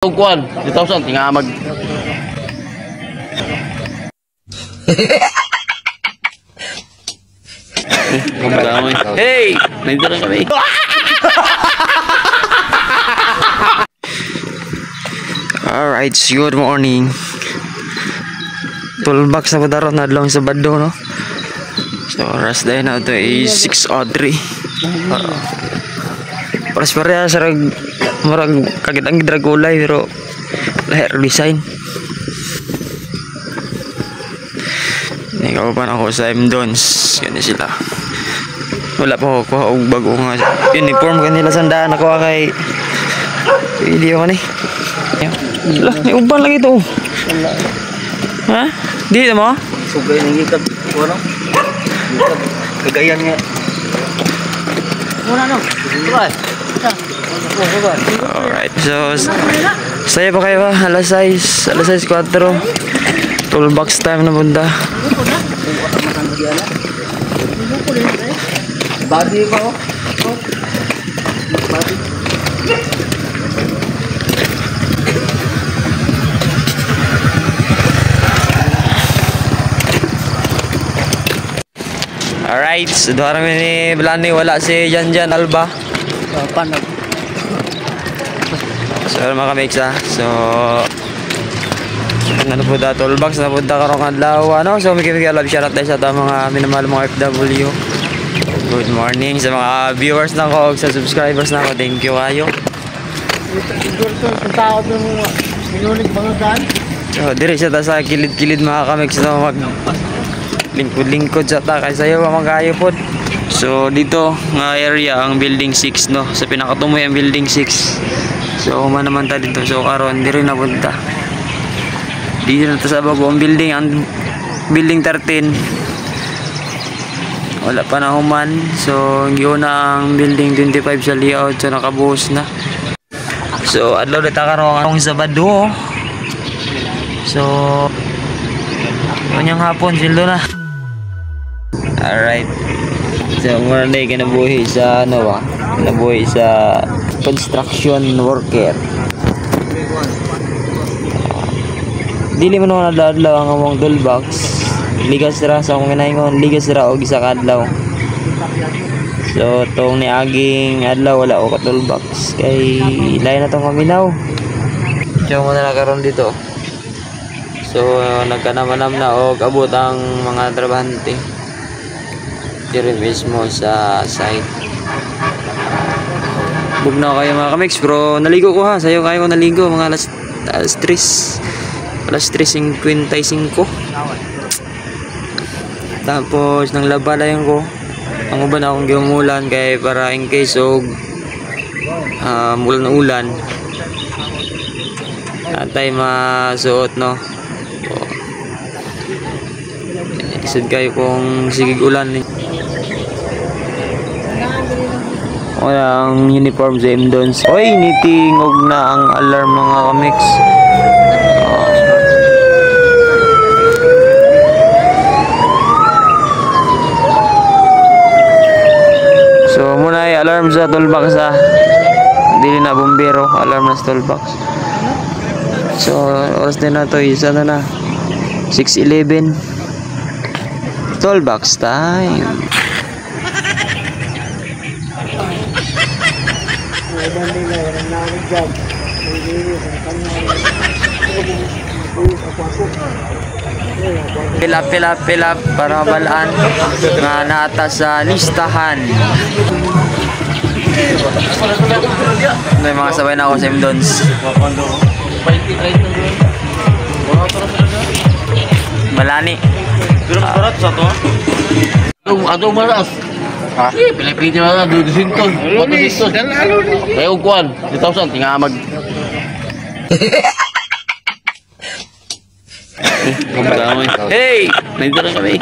Kuan, 2,000 tinga mag. Hey, nandito na kami. Alright, good morning. Toolbox na po daron na lang sa Bado, no? So, oras dahil na ito ay 6:03. Pares-pareha sa marag kagitang gidragulay pero lahir design. Ikaw pa na ako sa M-Dons. Ganyan sila. Wala pa ako og bagong uniform kanila sandaan ako kay video man eh. Lah, may uban lagi to. Ha? Di mo? Sugay nang gikat ko no. Kagayan nga. Wala no. Bye. Alright, so saya pa kayo ba? Alas 6, alas 6:04. Toolbox time na bunda. Bagi ko. Bagi. Alright, so doon kami ni Blani, wala si Jan Alba. Panag. So mga kamiksa, so ano po da toolbox na po da karong adlaw, ano? So love shoutout tayo sa mga minamahal mga FW. Good morning sa mga viewers na ko, sa subscribers na ko, thank you kayo. So dire siya ta sa kilid-kilid mga kamiksa, mag lingkod-lingkod sa ta kay sayo mga kayo po. So dito nga area ang building 6, no, sa pinakatumoy ang building 6. So man naman ta dito, so karon diri na punta dito na ta sa bagong building, ang building 13 wala pa na human. So yun na ang building 25 sa layout, so nakabuhos na. So adlaw dito karon sa Bado. So kanyang hapon sildo na. Alright, so muna na kinabuhi sa ano ba, kinabuhi sa construction worker. Dili man ako nadadlaw ang among toolbox. Ligas ra sa akong ginaingon, ligas ra og isa ka adlaw. So tong niaging adlaw wala ako ka toolbox kay lain na tong kaminaw. So muna na karon dito. So nagkanamanam na og abot ang mga trabahante diri mismo sa site. Bugnaw kayo mga kamix, pero naligo ko ha, sayo kayo naligo mga alas 3:55. Tapos nang labalayan ko ang uban akong gimulan kay para in case og ulan atay masuot, no. Isad kayo kung sigig ulan ni. Walang uniform sa M-Dons. Oy, nitingog na ang alarm mga kamix. So muna ay alarm sa toolbox ha. Dili na bombero, alarm na sa toolbox. So oras din na to, isa na 6:11. Toolbox time. Pilap para mabalaan nga naata sa listahan. May mga sabay na ako sa M-Dons. Malani. Ato malas. Ha? Pilipino na 200. Kayo kuan, 2,000 tinga mag. Hey, nandito na kami.